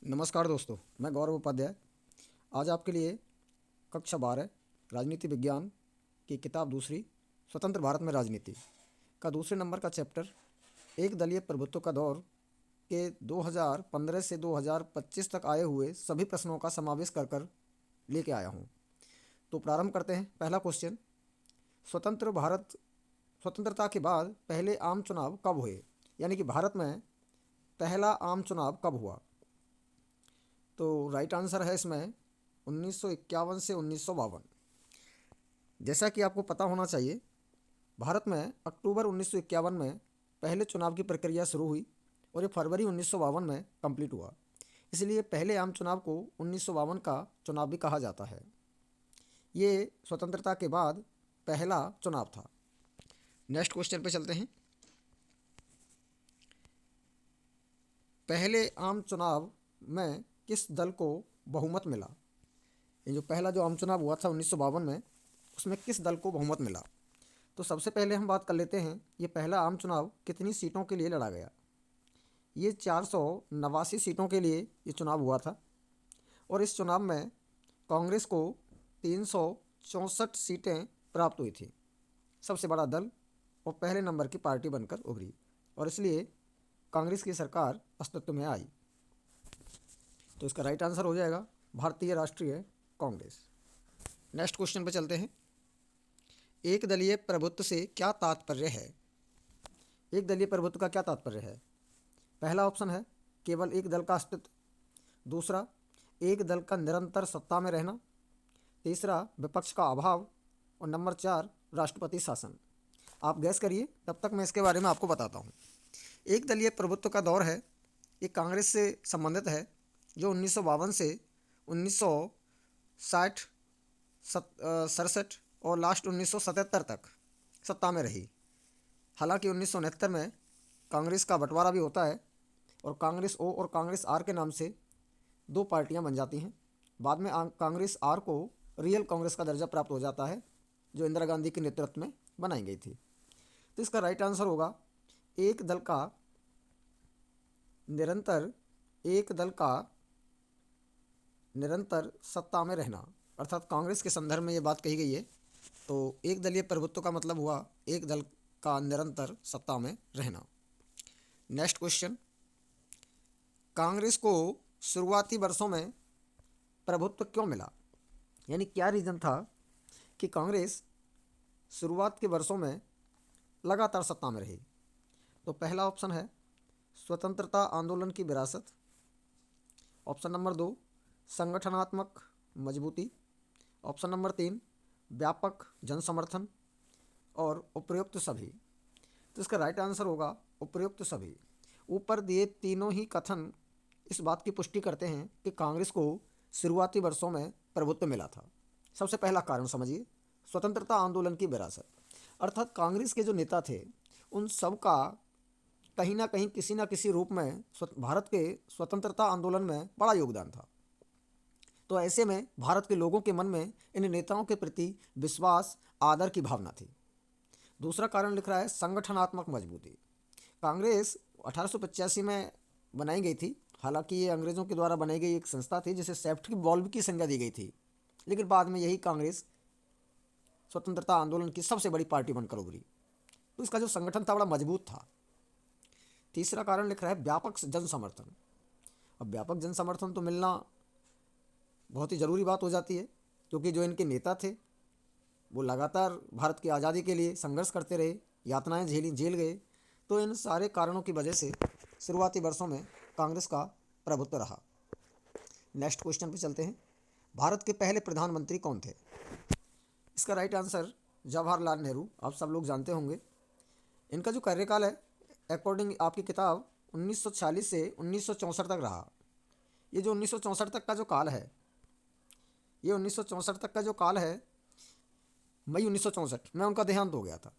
नमस्कार दोस्तों, मैं गौरव उपाध्याय। आज आपके लिए कक्षा 12 राजनीति विज्ञान की किताब दूसरी स्वतंत्र भारत में राजनीति का दूसरे नंबर का चैप्टर एक दलीय प्रभुत्व का दौर के 2015 से 2025 तक आए हुए सभी प्रश्नों का समावेश कर कर लेके आया हूँ। तो प्रारंभ करते हैं। पहला क्वेश्चन, स्वतंत्रता के बाद पहले आम चुनाव कब हुए, यानी कि भारत में पहला आम चुनाव कब हुआ। तो राइट आंसर है इसमें 1951 से 1952। जैसा कि आपको पता होना चाहिए, भारत में अक्टूबर 1951 में पहले चुनाव की प्रक्रिया शुरू हुई और ये फरवरी 1952 में कंप्लीट हुआ। इसलिए पहले आम चुनाव को 1952 का चुनाव भी कहा जाता है। ये स्वतंत्रता के बाद पहला चुनाव था। नेक्स्ट क्वेश्चन पे चलते हैं। पहले आम चुनाव में किस दल को बहुमत मिला। ये जो आम चुनाव हुआ था 1952 में, उसमें किस दल को बहुमत मिला। तो सबसे पहले हम बात कर लेते हैं, ये पहला आम चुनाव कितनी सीटों के लिए लड़ा गया। ये 489 सीटों के लिए ये चुनाव हुआ था और इस चुनाव में कांग्रेस को 364 सीटें प्राप्त हुई थी। सबसे बड़ा दल और पहले नंबर की पार्टी बनकर उभरी और इसलिए कांग्रेस की सरकार अस्तित्व में आई। तो इसका राइट आंसर हो जाएगा भारतीय राष्ट्रीय कांग्रेस। नेक्स्ट क्वेश्चन पे चलते हैं। एक दलीय प्रभुत्व से क्या तात्पर्य है। एक दलीय प्रभुत्व का क्या तात्पर्य है। पहला ऑप्शन है केवल एक दल का अस्तित्व, दूसरा एक दल का निरंतर सत्ता में रहना, तीसरा विपक्ष का अभाव और नंबर 4 राष्ट्रपति शासन। आप गैस करिए, तब तक मैं इसके बारे में आपको बताता हूँ। एक दलीय प्रभुत्व का दौर है, ये कांग्रेस से संबंधित है, जो 1952 से 1960 67 और लास्ट 1977 तक सत्ता में रही। हालांकि 1969 में कांग्रेस का बंटवारा भी होता है और कांग्रेस ओ और कांग्रेस आर के नाम से दो पार्टियां बन जाती हैं। बाद में कांग्रेस आर को रियल कांग्रेस का दर्जा प्राप्त हो जाता है, जो इंदिरा गांधी के नेतृत्व में बनाई गई थी। तो इसका राइट आंसर होगा एक दल का निरंतर सत्ता में रहना, अर्थात कांग्रेस के संदर्भ में ये बात कही गई है। तो एक दलीय प्रभुत्व का मतलब हुआ एक दल का निरंतर सत्ता में रहना। नेक्स्ट क्वेश्चन, कांग्रेस को शुरुआती वर्षों में प्रभुत्व क्यों मिला, यानी क्या रीज़न था कि कांग्रेस शुरुआत के वर्षों में लगातार सत्ता में रही। तो पहला ऑप्शन है स्वतंत्रता आंदोलन की विरासत, ऑप्शन नंबर 2 संगठनात्मक मजबूती, ऑप्शन नंबर 3 व्यापक जनसमर्थन और उपयुक्त सभी। तो इसका राइट आंसर होगा उपयुक्त सभी। ऊपर दिए तीनों ही कथन इस बात की पुष्टि करते हैं कि कांग्रेस को शुरुआती वर्षों में प्रभुत्व मिला था। सबसे पहला कारण समझिए, स्वतंत्रता आंदोलन की विरासत, अर्थात कांग्रेस के जो नेता थे उन सब का कहीं ना कहीं किसी न किसी रूप में भारत के स्वतंत्रता आंदोलन में बड़ा योगदान था। तो ऐसे में भारत के लोगों के मन में इन नेताओं के प्रति विश्वास, आदर की भावना थी। दूसरा कारण लिख रहा है संगठनात्मक मजबूती। कांग्रेस 1885 में बनाई गई थी। हालांकि ये अंग्रेज़ों के द्वारा बनाई गई एक संस्था थी जिसे सेफ्टी बॉल्व की संज्ञा दी गई थी, लेकिन बाद में यही कांग्रेस स्वतंत्रता आंदोलन की सबसे बड़ी पार्टी बनकर उभरी। तो इसका जो संगठन था बड़ा मजबूत था। तीसरा कारण लिख रहा है व्यापक जन समर्थन। अब व्यापक जन समर्थन तो मिलना बहुत ही ज़रूरी बात हो जाती है, क्योंकि जो इनके नेता थे वो लगातार भारत की आज़ादी के लिए संघर्ष करते रहे, यातनाएं झेल गए। तो इन सारे कारणों की वजह से शुरुआती वर्षों में कांग्रेस का प्रभुत्व रहा। नेक्स्ट क्वेश्चन पे चलते हैं। भारत के पहले प्रधानमंत्री कौन थे। इसका राइट आंसर जवाहरलाल नेहरू। आप सब लोग जानते होंगे। इनका जो कार्यकाल है अकॉर्डिंग आपकी किताब 1946 से 1964 तक रहा। ये जो 1964 तक का जो काल है, ये 1964 तक का जो काल है, मई 1964 में उनका देहांत हो गया था।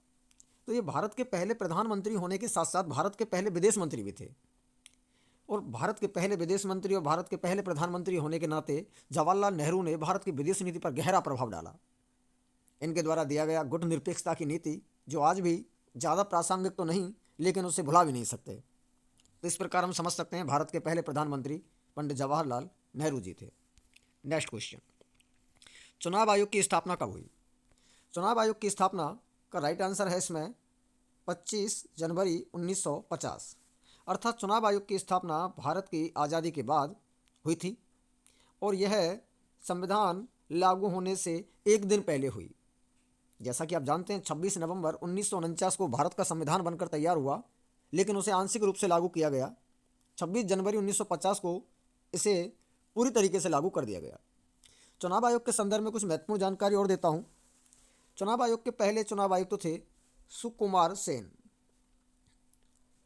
तो ये भारत के पहले प्रधानमंत्री होने के साथ साथ भारत के पहले विदेश मंत्री भी थे। और भारत के पहले विदेश मंत्री और भारत के पहले प्रधानमंत्री होने के नाते जवाहरलाल नेहरू ने भारत की विदेश नीति पर गहरा प्रभाव डाला। इनके द्वारा दिया गया गुटनिरपेक्षता की नीति, जो आज भी ज़्यादा प्रासंगिक तो नहीं, लेकिन उसे भुला भी नहीं सकते। तो इस प्रकार हम समझ सकते हैं भारत के पहले प्रधानमंत्री पंडित जवाहरलाल नेहरू जी थे। नेक्स्ट क्वेश्चन, चुनाव आयोग की स्थापना कब हुई? चुनाव आयोग की स्थापना का राइट आंसर है इसमें 25 जनवरी 1950, अर्थात चुनाव आयोग की स्थापना भारत की आज़ादी के बाद हुई थी और यह संविधान लागू होने से एक दिन पहले हुई। जैसा कि आप जानते हैं 26 नवंबर 1949 को भारत का संविधान बनकर तैयार हुआ, लेकिन उसे आंशिक रूप से लागू किया गया। 26 जनवरी 1950 को इसे पूरी तरीके से लागू कर दिया गया। चुनाव आयोग के संदर्भ में कुछ महत्वपूर्ण जानकारी और देता हूँ। चुनाव आयोग के पहले चुनाव आयुक्त तो थे सुकुमार सेन।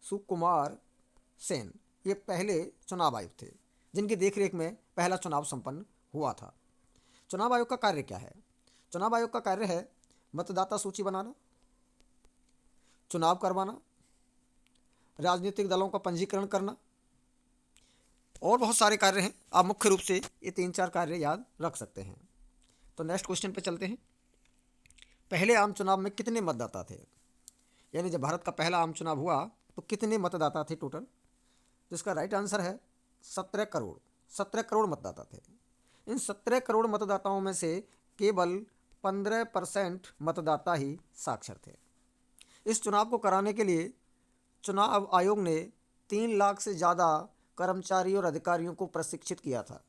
सुकुमार सेन ये पहले चुनाव आयुक्त थे जिनकी देखरेख में पहला चुनाव संपन्न हुआ था। चुनाव आयोग का कार्य क्या है? चुनाव आयोग का कार्य है मतदाता सूची बनाना, चुनाव करवाना, राजनीतिक दलों का पंजीकरण करना और बहुत सारे कार्य हैं। आप मुख्य रूप से ये 3-4 कार्य याद रख सकते हैं। तो नेक्स्ट क्वेश्चन पे चलते हैं। पहले आम चुनाव में कितने मतदाता थे? यानी जब भारत का पहला आम चुनाव हुआ तो कितने मतदाता थे टोटल? तो इसका राइट आंसर है 17 करोड़। 17 करोड़ मतदाता थे। इन 17 करोड़ मतदाताओं में से केवल 15% मतदाता ही साक्षर थे। इस चुनाव को कराने के लिए चुनाव आयोग ने 3 लाख से ज़्यादा कर्मचारियों और अधिकारियों को प्रशिक्षित किया था।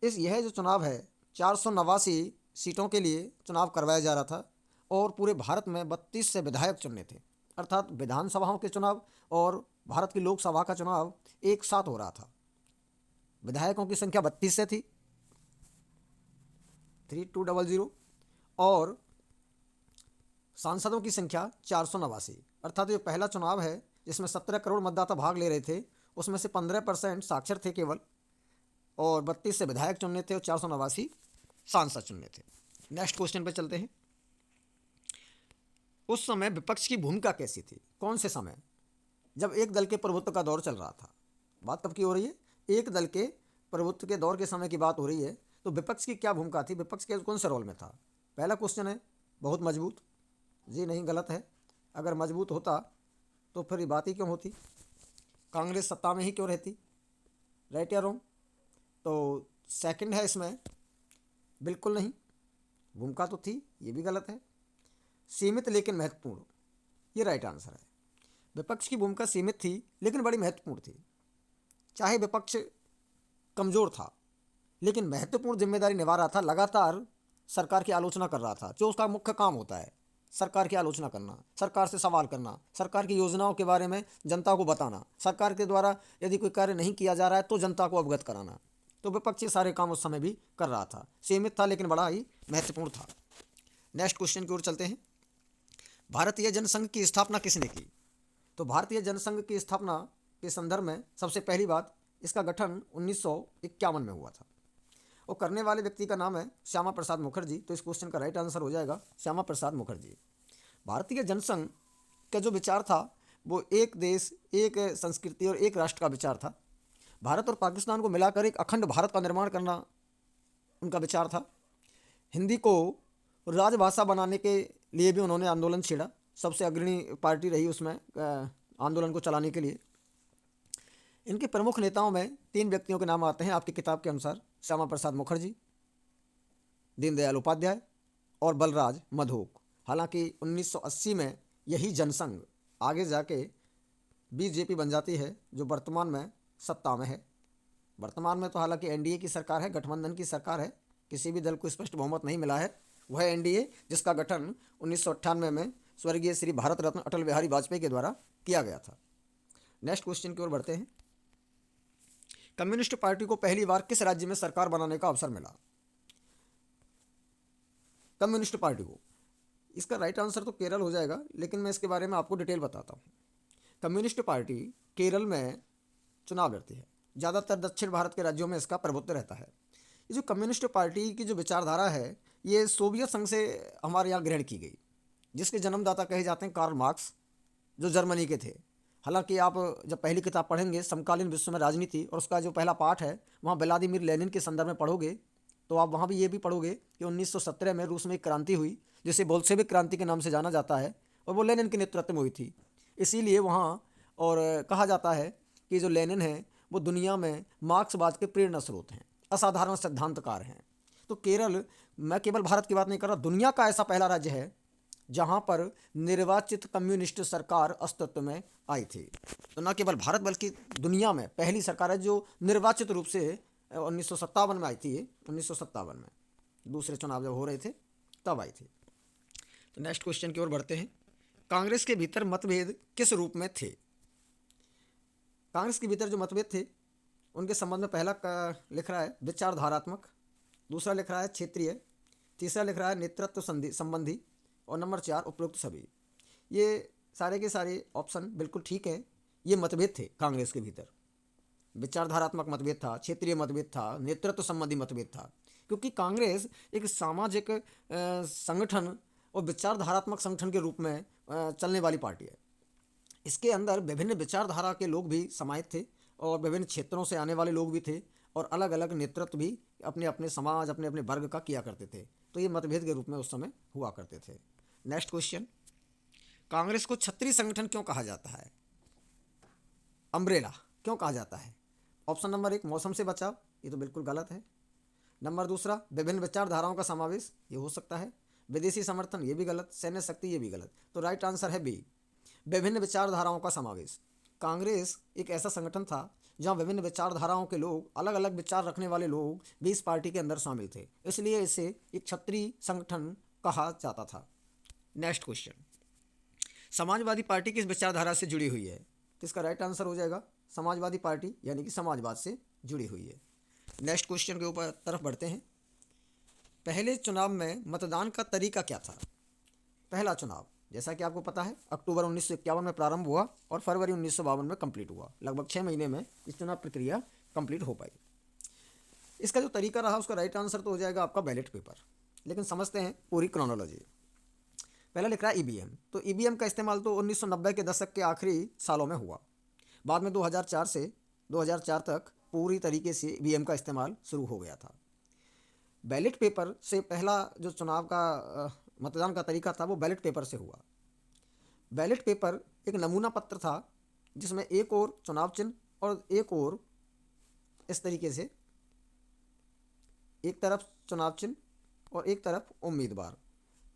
यह जो चुनाव है 489 सीटों के लिए चुनाव करवाया जा रहा था और पूरे भारत में 32 से विधायक चुनने थे, अर्थात विधानसभाओं के चुनाव और भारत की लोकसभा का चुनाव एक साथ हो रहा था। विधायकों की संख्या 32 से थी 3200 और सांसदों की संख्या 489, अर्थात ये पहला चुनाव है जिसमें 17 करोड़ मतदाता भाग ले रहे थे। उसमें से 15% साक्षर थे केवल और 32 से विधायक चुनने थे और 489 सांसद चुनने थे। नेक्स्ट क्वेश्चन पे चलते हैं। उस समय विपक्ष की भूमिका कैसी थी? कौन से समय? जब एक दल के प्रभुत्व का दौर चल रहा था। बात कब की हो रही है? एक दल के प्रभुत्व के दौर के समय की बात हो रही है। तो विपक्ष की क्या भूमिका थी? विपक्ष के कौन से रोल में था? पहला क्वेश्चन है बहुत मजबूत। जी नहीं, गलत है। अगर मजबूत होता तो फिर ये बात ही क्यों होती? कांग्रेस सत्ता में ही क्यों रहती? राइट या रॉन्ग? तो सेकंड है इसमें बिल्कुल नहीं, भूमिका तो थी, ये भी गलत है। सीमित लेकिन महत्वपूर्ण, ये राइट आंसर है। विपक्ष की भूमिका सीमित थी लेकिन बड़ी महत्वपूर्ण थी। चाहे विपक्ष कमज़ोर था लेकिन महत्वपूर्ण जिम्मेदारी निभा रहा था। लगातार सरकार की आलोचना कर रहा था, जो उसका मुख्य काम होता है, सरकार की आलोचना करना, सरकार से सवाल करना, सरकार की योजनाओं के बारे में जनता को बताना, सरकार के द्वारा यदि कोई कार्य नहीं किया जा रहा है तो जनता को अवगत कराना। तो विपक्षी सारे काम उस समय भी कर रहा था। सीमित था लेकिन बड़ा ही महत्वपूर्ण था। नेक्स्ट क्वेश्चन की ओर चलते हैं। भारतीय जनसंघ की स्थापना किसने की? तो भारतीय जनसंघ की स्थापना के संदर्भ में सबसे पहली बात, इसका गठन 1951 में हुआ था और करने वाले व्यक्ति का नाम है श्यामा प्रसाद मुखर्जी। तो इस क्वेश्चन का राइट आंसर हो जाएगा श्यामा प्रसाद मुखर्जी। भारतीय जनसंघ का जो विचार था वो एक देश, एक संस्कृति और एक राष्ट्र का विचार था। भारत और पाकिस्तान को मिलाकर एक अखंड भारत का निर्माण करना उनका विचार था। हिंदी को राजभाषा बनाने के लिए भी उन्होंने आंदोलन छेड़ा। सबसे अग्रणी पार्टी रही उसमें आंदोलन को चलाने के लिए। इनके प्रमुख नेताओं में 3 व्यक्तियों के नाम आते हैं आपकी किताब के अनुसार, श्यामा प्रसाद मुखर्जी, दीनदयाल उपाध्याय और बलराज मधोक। हालांकि 1980 में यही जनसंघ आगे जाके बीजेपी बन जाती है, जो वर्तमान में सत्ता में है। वर्तमान में तो हालांकि एनडीए की सरकार है, गठबंधन की सरकार है, किसी भी दल को स्पष्ट बहुमत नहीं मिला है। वह एनडीए जिसका गठन 1998 में स्वर्गीय श्री भारत रत्न अटल बिहारी वाजपेयी के द्वारा किया गया था। नेक्स्ट क्वेश्चन की ओर बढ़ते हैं। कम्युनिस्ट पार्टी को पहली बार किस राज्य में सरकार बनाने का अवसर मिला? कम्युनिस्ट पार्टी को, इसका राइट आंसर तो केरल हो जाएगा, लेकिन मैं इसके बारे में आपको डिटेल बताता हूँ। कम्युनिस्ट पार्टी केरल में चुनाव लड़ती है। ज़्यादातर दक्षिण भारत के राज्यों में इसका प्रभुत्व रहता है। ये जो कम्युनिस्ट पार्टी की जो विचारधारा है ये सोवियत संघ से हमारे यहाँ ग्रहण की गई, जिसके जन्मदाता कहे जाते हैं कार्ल मार्क्स, जो जर्मनी के थे। हालांकि आप जब पहली किताब पढ़ेंगे समकालीन विश्व में राजनीति, और उसका जो पहला पाठ है वहाँ व्लादिमीर लेनिन के संदर्भ में पढ़ोगे तो आप वहाँ भी ये भी पढ़ोगे कि 1917 में रूस में एक क्रांति हुई जिसे बोल्शेविक क्रांति के नाम से जाना जाता है, और वो लेनिन के नेतृत्व में हुई थी। इसीलिए वहाँ और कहा जाता है कि जो लेनिन है वो दुनिया में मार्क्सवाद के प्रेरणा स्रोत हैं, असाधारण सिद्धांतकार हैं। तो केरल, मैं केवल भारत की बात नहीं कर रहा, दुनिया का ऐसा पहला राज्य है जहां पर निर्वाचित कम्युनिस्ट सरकार अस्तित्व में आई थी। तो न केवल भारत बल्कि दुनिया में पहली सरकार है जो निर्वाचित रूप से 1957 में आई थी। 1957 में दूसरे चुनाव जब हो रहे थे तब आई थी। तो नेक्स्ट क्वेश्चन की ओर बढ़ते हैं। कांग्रेस के भीतर मतभेद किस रूप में थे? कांग्रेस के भीतर जो मतभेद थे उनके संबंध में पहला लिख रहा है विचारधारात्मक, दूसरा लिख रहा है क्षेत्रीय, तीसरा लिख रहा है नेतृत्व संबंधी, और नंबर 4 उपरोक्त सभी। ये सारे के सारे ऑप्शन बिल्कुल ठीक है। ये मतभेद थे कांग्रेस के भीतर। विचारधारात्मक मतभेद था, क्षेत्रीय मतभेद था, नेतृत्व संबंधी मतभेद था, क्योंकि कांग्रेस एक सामाजिक संगठन और विचारधारात्मक संगठन के रूप में चलने वाली पार्टी है। इसके अंदर विभिन्न विचारधारा के लोग भी समाहित थे और विभिन्न क्षेत्रों से आने वाले लोग भी थे, और अलग अलग नेतृत्व भी अपने अपने समाज, अपने अपने वर्ग का किया करते थे। तो ये मतभेद के रूप में उस समय हुआ करते थे। नेक्स्ट क्वेश्चन, कांग्रेस को छत्री संगठन क्यों कहा जाता है? अम्ब्रेला क्यों कहा जाता है? ऑप्शन नंबर 1 मौसम से बचाव, ये तो बिल्कुल गलत है। नंबर दूसरा विभिन्न विचारधाराओं का समावेश, ये हो सकता है। विदेशी समर्थन, ये भी गलत। सैन्य शक्ति, ये भी गलत। तो राइट आंसर है बी, विभिन्न विचारधाराओं का समावेश। कांग्रेस एक ऐसा संगठन था जहां विभिन्न विचारधाराओं के लोग, अलग अलग विचार रखने वाले लोग भी इस पार्टी के अंदर शामिल थे, इसलिए इसे एक क्षत्रिय संगठन कहा जाता था। नेक्स्ट क्वेश्चन, समाजवादी पार्टी किस विचारधारा से जुड़ी हुई है? तो इसका राइट आंसर हो जाएगा समाजवादी पार्टी, यानी कि समाजवाद से जुड़ी हुई है। नेक्स्ट क्वेश्चन के ऊपर तरफ बढ़ते हैं। पहले चुनाव में मतदान का तरीका क्या था? पहला चुनाव, जैसा कि आपको पता है, अक्टूबर 1951 में प्रारंभ हुआ और फरवरी 1952 में कंप्लीट हुआ। लगभग 6 महीने में इस चुनाव प्रक्रिया कंप्लीट हो पाई। इसका जो तरीका रहा उसका राइट आंसर तो हो जाएगा आपका बैलेट पेपर। लेकिन समझते हैं पूरी क्रोनोलॉजी। पहला लिख रहा है ईवीएम। तो ईवीएम का इस्तेमाल तो 1990 के दशक के आखिरी सालों में हुआ। बाद में 2004 से 2004 तक पूरी तरीके से ईवीएम का इस्तेमाल शुरू हो गया था। बैलेट पेपर से पहला जो चुनाव का मतदान का तरीका था वो बैलेट पेपर से हुआ। बैलेट पेपर एक नमूना पत्र था जिसमें एक और चुनाव चिन्ह और एक और इस तरीके से, एक तरफ चुनाव चिन्ह और एक तरफ उम्मीदवार,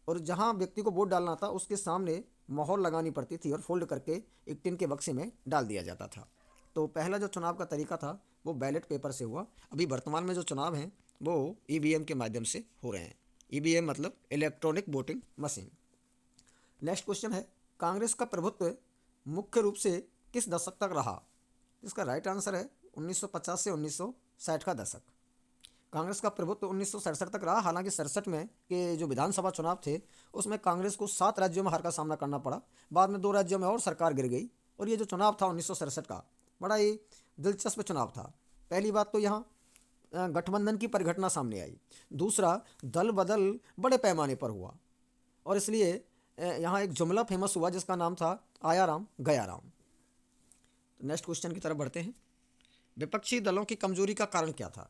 और जहां व्यक्ति को वोट डालना था उसके सामने मोहर लगानी पड़ती थी और फोल्ड करके एक टिन के बक्से में डाल दिया जाता था। तो पहला जो चुनाव का तरीका था वो बैलेट पेपर से हुआ। अभी वर्तमान में जो चुनाव हैं वो ईवीएम के माध्यम से हो रहे हैं। ईवीएम मतलब electronic voting machine. Next question है, कांग्रेस का प्रभुत्व मुख्य रूप से किस दशक तक रहा? इसका राइट आंसर है 1950 से 1960 का दशक। कांग्रेस का प्रभुत्व 1967 तक रहा। हालांकि 67 में के जो विधानसभा चुनाव थे उसमें कांग्रेस को 7 राज्यों में हार का सामना करना पड़ा। बाद में 2 राज्यों में और सरकार गिर गई। और ये जो चुनाव था 1967 का, बड़ा ही दिलचस्प चुनाव था। पहली बात तो यहाँ गठबंधन की परिघटना सामने आई। दूसरा, दल बदल बड़े पैमाने पर हुआ और इसलिए यहाँ एक जुमला फेमस हुआ जिसका नाम था आया राम गया राम। नेक्स्ट क्वेश्चन की तरफ बढ़ते हैं। विपक्षी दलों की कमजोरी का कारण क्या था?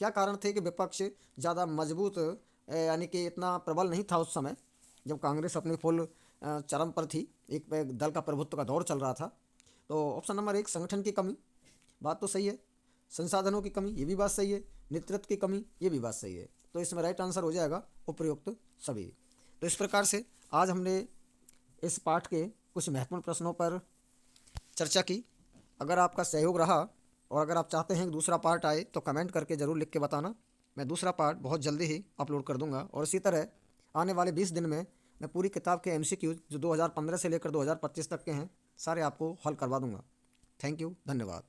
क्या कारण थे कि विपक्ष ज़्यादा मजबूत, यानी कि इतना प्रबल नहीं था उस समय जब कांग्रेस अपनी फुल चरम पर थी, एक दल का प्रभुत्व का दौर चल रहा था? तो ऑप्शन नंबर 1 संगठन की कमी, बात तो सही है। संसाधनों की कमी, ये भी बात सही है। नेतृत्व की कमी, ये भी बात सही है। तो इसमें राइट आंसर हो जाएगा उपयुक्त सभी। तो इस प्रकार से आज हमने इस पाठ के कुछ महत्वपूर्ण प्रश्नों पर चर्चा की। अगर आपका सहयोग रहा और अगर आप चाहते हैं कि दूसरा पार्ट आए तो कमेंट करके ज़रूर लिख के बताना। मैं दूसरा पार्ट बहुत जल्दी ही अपलोड कर दूंगा। और इसी तरह आने वाले 20 दिन में मैं पूरी किताब के MCQ जो 2015 से लेकर 2025 तक के हैं सारे आपको हल करवा दूंगा। थैंक यू, धन्यवाद।